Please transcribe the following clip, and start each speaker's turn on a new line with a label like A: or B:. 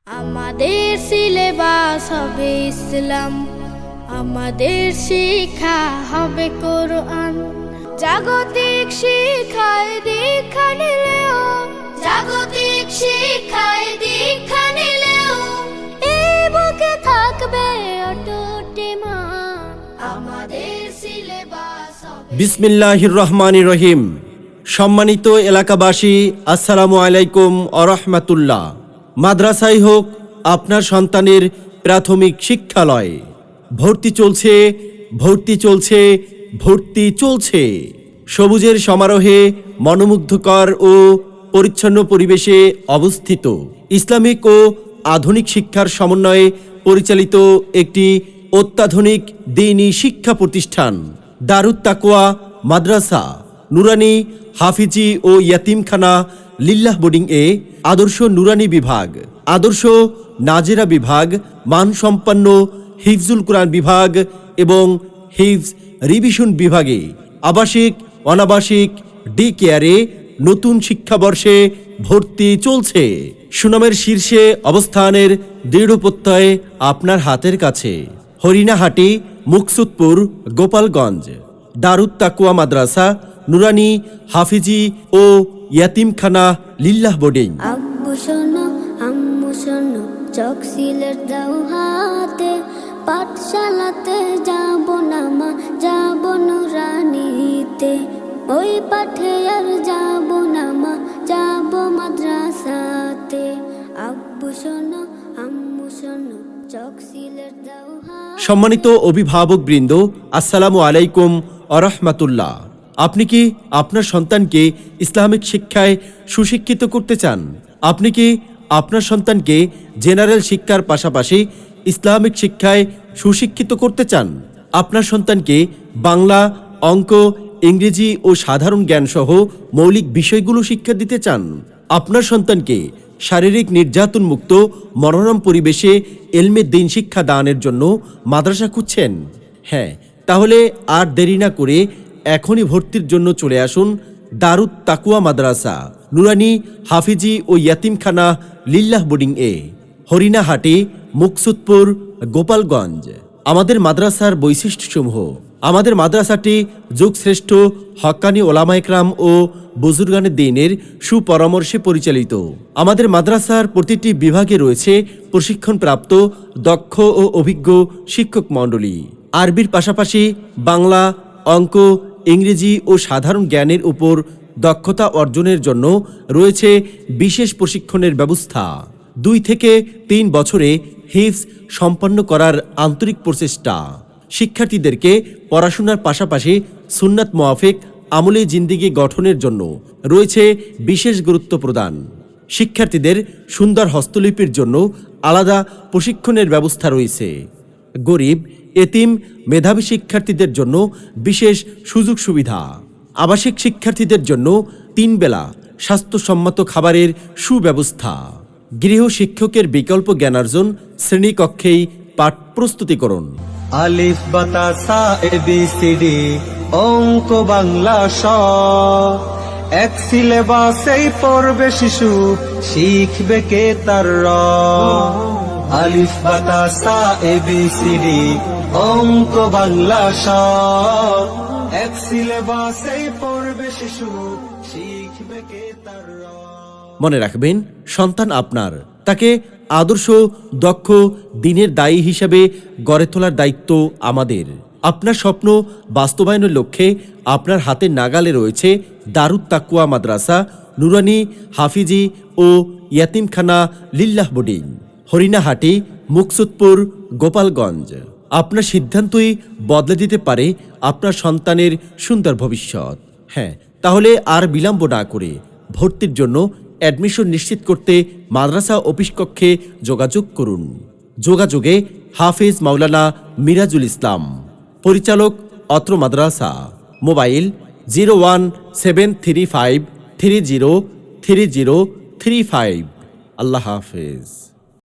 A: আমাদের সিলেবাস হবে ইসলাম, আমাদের শিক্ষা হবে কোরআন। জাগতিক শিক্ষায় দীক্ষা নিলেও, জাগতিক শিক্ষায় দীক্ষা নিলেও এই বুকে থাকবে অটুট ঈমান। আমাদের সিলেবাস হবে।
B: বিসমিল্লাহির রহমানির রহিম। সম্মানিত এলাকাবাসী, আসসালামু আলাইকুম ওয়া রাহমাতুল্লাহ। মাদ্রাসাই হোক আপনার সন্তানের প্রাথমিক শিক্ষালয়, ভর্তি চলছে, ভর্তি চলছে, ভর্তি চলছে। সবুজের সমারোহে মনোমুগ্ধকর ও পরিচ্ছন্ন পরিবেশে অবস্থিত ইসলামিক ও আধুনিক শিক্ষার সমন্বয়ে পরিচালিত একটি অত্যাধুনিক দ্বীনী শিক্ষা প্রতিষ্ঠান দারুত তাকওয়া মাদ্রাসা নুরানি হাফিজি ও ইয়াতিমখানা লিল্লাহ বোর্ডিং এ আদর্শ নুরানি বিভাগ, আদর্শ নাজেরা বিভাগ, মানসম্পন্ন হিফজুল কোরআন বিভাগ এবং হিফজ রিভিশন বিভাগে আবাসিক অনাবাসিক ডে কেয়ারে নতুন শিক্ষাবর্ষে ভর্তি চলছে। সুনামের শীর্ষে অবস্থানের দৃঢ় প্রত্যয় আপনার হাতের কাছে। হরিণাহাটি, মুকসুদপুর, গোপালগঞ্জ। দারুত তাকওয়া মাদ্রাসা নুরানি হাফিজি ও ইয়াতিমখানা লিল্লাহ বোর্ডিং।
C: আব্বু শোনো, আম্মু শোনো, চক সিলেট দাও হাতে, পাঠশালাতে যাব না মা, যাব নুরানিতে। ওই পাঠে আর যাব না মা, যাব মাদ্রাসাতে। আব্বু শোনো, আম্মু শোনো, চক সিলেট দাও হাতে।
B: সম্মানিত অভিভাবকবৃন্দ, আসসালামু আলাইকুম ওয়া রাহমাতুল্লাহ। আপনি কি আপনার সন্তানকে ইসলামিক শিক্ষায় সুশিক্ষিত করতে চান? আপনি কি আপনার সন্তানকে জেনারেল শিক্ষার পাশাপাশি ইসলামিক শিক্ষায় সুশিক্ষিত করতে চান? আপনার সন্তানকে বাংলা, অঙ্ক, ইংরেজি ও সাধারণ জ্ঞান সহ মৌলিক বিষয়গুলো শিক্ষা দিতে চান? আপনার সন্তানকে শারীরিক নির্যাতন মুক্ত মনোরম পরিবেশে এলমে দ্বীন শিক্ষা দানের জন্য মাদ্রাসা খুঁজছেন? হ্যাঁ, তাহলে আর দেরি না করে এখনই ভর্তির জন্য চলে আসুন দারুত তাকওয়া মাদ্রাসা নুরানি হাফিজি ও ইয়াতিমখানা লিল্লাহ বোর্ডিং এ, হরিণাহাটি, মুকসুদপুর, গোপালগঞ্জ। আমাদের মাদ্রাসার বৈশিষ্ট্যসমূহ: আমাদের মাদ্রাসাটি যুগশ্রেষ্ঠ হক্কানি ওলামা ইকরাম ও বুজুর্গানে দ্বীনের সুপরামর্শে পরিচালিত। আমাদের মাদ্রাসার প্রতিটি বিভাগে রয়েছে প্রশিক্ষণপ্রাপ্ত দক্ষ ও অভিজ্ঞ শিক্ষক মণ্ডলী। আরবির পাশাপাশি বাংলা, অঙ্ক, ইংরেজি ও সাধারণ জ্ঞানের উপর দক্ষতা অর্জনের জন্য রয়েছে বিশেষ প্রশিক্ষণের ব্যবস্থা। 2 থেকে 3 বছরে হিফজ সম্পন্ন করার আন্তরিক প্রচেষ্টা। শিক্ষার্থীদেরকে পড়াশোনার পাশাপাশি সুন্নাত মোয়াফেক আমলে জিন্দিগি গঠনের জন্য রয়েছে বিশেষ গুরুত্ব প্রদান। শিক্ষার্থীদের সুন্দর হস্তলিপির জন্য আলাদা প্রশিক্ষণের ব্যবস্থা রয়েছে। গরিব, এতিম, মেধাবী শিক্ষার্থীদের জন্য বিশেষ সুযোগ সুবিধা। আবাসিক শিক্ষার্থীদের জন্য 3 বেলা স্বাস্থ্যসম্মত খাবারের সুব্যবস্থা। গৃহ শিক্ষকের বিকল্প জ্ঞানার্জন শ্রেণীকক্ষেই পাঠ প্রস্তুতিকরণ।
D: আলিফ বাতা সা এবিসিডি অঙ্ক বাংলা স, এক সিলেবাসেই পড়বে শিশু, শিখবে কে তার র। আলিফ বাতা সা এবিসিডি অঙ্ক বাংলা স, এক সিলেবাসেই পড়বে শিশু, শিখবে কে তার র।
B: মনে রাখবেন, সন্তান আপনার, তাকে আদর্শ দক্ষ দ্বীনের দায়ী হিসেবে গড়ে তোলার দায়িত্ব আমাদের। আপনার স্বপ্ন বাস্তবায়নের লক্ষ্যে আপনার হাতের নাগালে রয়েছে দারুত তাকওয়া মাদ্রাসা নুরানি হাফিজি ও ইয়াতিমখানা লিল্লাহ বোর্ডিং, হরিণাহাটি, মুকসুদপুর, গোপালগঞ্জ। আপনার সিদ্ধান্তই বদলে দিতে পারে আপনার সন্তানের সুন্দর ভবিষ্যৎ। হ্যাঁ, তাহলে আর বিলম্ব না করে ভর্তির জন্য অ্যাডমিশন নিশ্চিত করতে মাদ্রাসা অফিস কক্ষে যোগাযোগ করুন। যোগাযোগে হাফেজ মাওলানা মিরাজুল ইসলাম, পরিচালক অত্র মাদ্রাসা। মোবাইল 01735303035। আল্লাহ হাফেজ।